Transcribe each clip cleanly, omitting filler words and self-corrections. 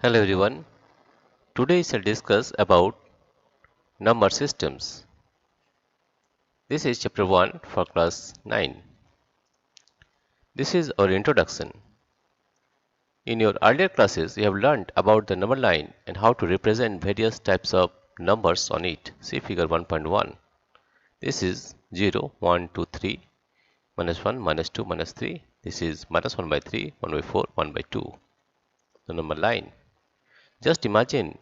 Hello everyone. Today I shall discuss about number systems. This is chapter 1 for class 9. This is our introduction. In your earlier classes, you have learned about the number line and how to represent various types of numbers on it. See figure 1.1. This is 0, 1, 2, 3, minus 1, minus 2, minus 3. This is minus 1 by 3, 1 by 4, 1 by 2. The number line. Just imagine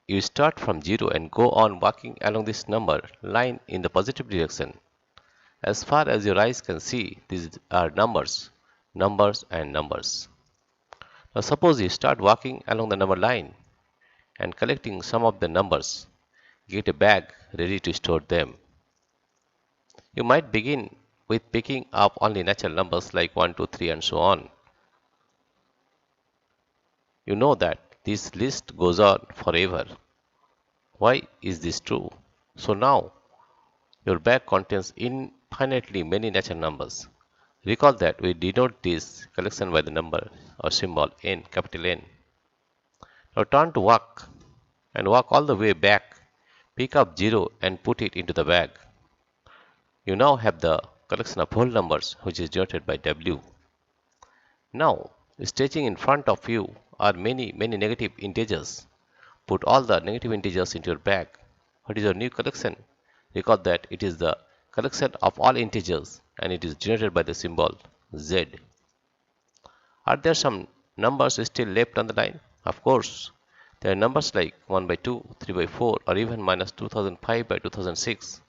you start from 0 and go on walking along this number line in the positive direction. As far as your eyes can see, these are numbers, numbers and numbers. Now suppose you start walking along the number line and collecting some of the numbers. Get a bag ready to store them. You might begin with picking up only natural numbers like 1, 2, 3 and so on. You know that this list goes on forever. Why is this true? So now your bag contains infinitely many natural numbers. Recall that we denote this collection by the number or symbol n, capital N. Now turn to walk and walk all the way back. Pick up 0 and put it into the bag. You now have the collection of whole numbers which is denoted by W. Now, stretching in front of you are many negative integers. Put all the negative integers into your bag. What is your new collection? Recall that it is the collection of all integers and it is denoted by the symbol Z. Are there some numbers still left on the line? Of course. There are numbers like 1 by 2, 3 by 4 or even minus 2005 by 2006.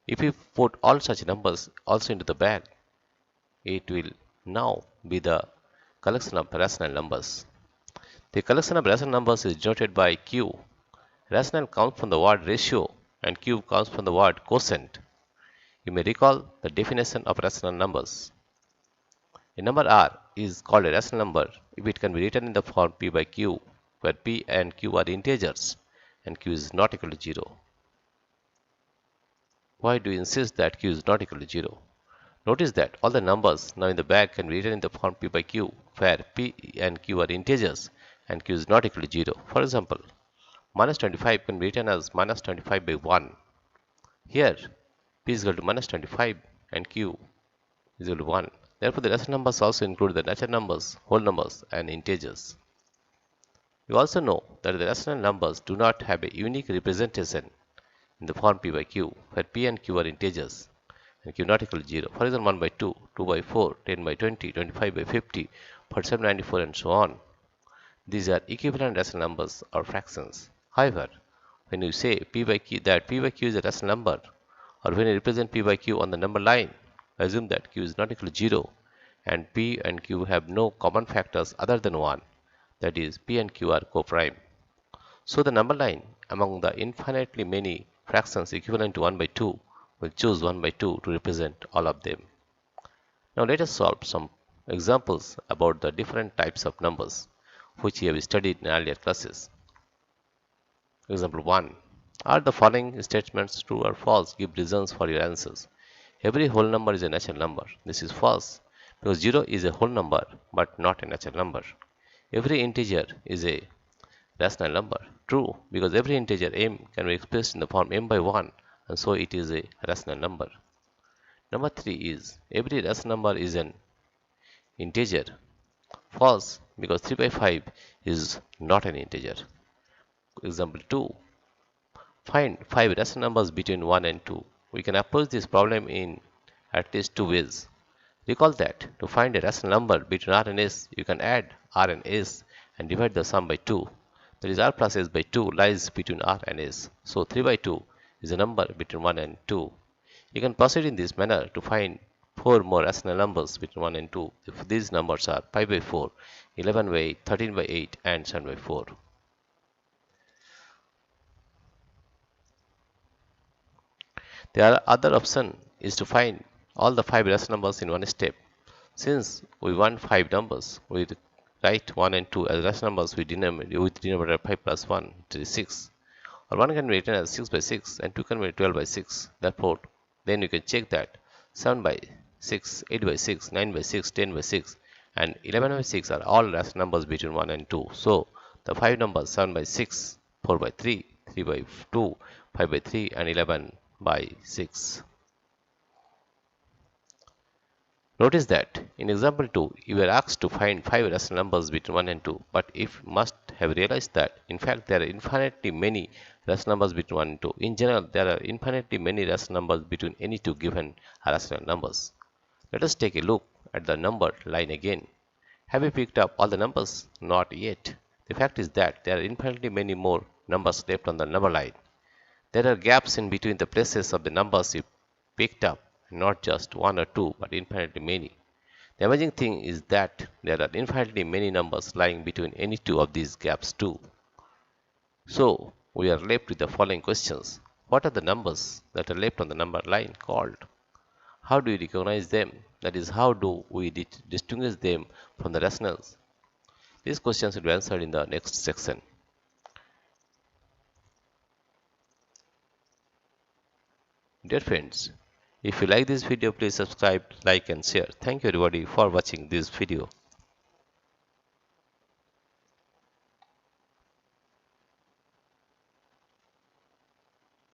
If you put all such numbers also into the bag, it will now be the collection of rational numbers. The collection of rational numbers is denoted by Q. Rational comes from the word ratio and Q comes from the word quotient. You may recall the definition of rational numbers. A number R is called a rational number if it can be written in the form P by Q, where P and Q are integers and Q is not equal to 0. Why do you insist that Q is not equal to 0? Notice that all the numbers now in the bag can be written in the form P by Q, where P and Q are integers and Q is not equal to 0. For example, minus 25 can be written as minus 25 by 1. Here, P is equal to minus 25 and Q is equal to 1. Therefore, the rational numbers also include the natural numbers, whole numbers and integers. You also know that the rational numbers do not have a unique representation in the form P by Q, where P and Q are integers and Q not equal to 0. For example, 1 by 2, 2 by 4, 10 by 20, 25 by 50, 47 by 94 and so on. These are equivalent rational numbers or fractions. However, when you say P by Q that P by Q is a rational number, or when you represent P by Q on the number line, assume that Q is not equal to 0 and P and Q have no common factors other than 1, that is P and Q are co-prime. So the number line among the infinitely many fractions equivalent to 1 by 2 will choose 1 by 2 to represent all of them. Now let us solve some examples about the different types of numbers which we have studied in earlier classes. Example 1. Are the following statements true or false? Give reasons for your answers. Every whole number is a natural number. This is false because 0 is a whole number but not a natural number. Every integer is a rational number. True, because every integer m can be expressed in the form m by 1 and so it is a rational number. Number 3 is every rational number is an integer. False, because 3 by 5 is not an integer. Example 2. Find 5 rational numbers between 1 and 2. We can approach this problem in at least 2 ways. Recall that to find a rational number between r and s, you can add r and s and divide the sum by 2. That is, r plus s by 2 lies between r and s. So 3 by 2 is a number between 1 and 2. You can proceed in this manner to find 4 more rational numbers between 1 and 2 if these numbers are 5 by 4, 11 by 8, 13 by 8 and 7 by 4. The other option is to find all the 5 rational numbers in one step. Since we want 5 numbers, we write 1 and 2 as rational numbers with denominator 5 plus 1, which is 6. Or 1 can be written as 6 by 6 and 2 can be 12 by 6. Therefore, then you can check that 7 by 6, 8 by 6, 9 by 6, 10 by 6 and 11 by 6 are all rational numbers between 1 and 2. So, the 5 numbers 7 by 6, 4 by 3, 3 by 2, 5 by 3 and 11 by 6. Notice that in example 2, you were asked to find 5 rational numbers between 1 and 2, but if must have realized that in fact there are infinitely many rational numbers between 1 and 2. In general, there are infinitely many rational numbers between any two given rational numbers. Let us take a look at the number line again. Have you picked up all the numbers? Not yet. The fact is that there are infinitely many more numbers left on the number line. There are gaps in between the places of the numbers you picked up, not just one or two, but infinitely many. The amazing thing is that there are infinitely many numbers lying between any two of these gaps too. So, we are left with the following questions. What are the numbers that are left on the number line called? How do we recognize them? That is, how do we distinguish them from the rationals? These questions will be answered in the next section. Dear friends, if you like this video, please subscribe, like and share. Thank you everybody for watching this video.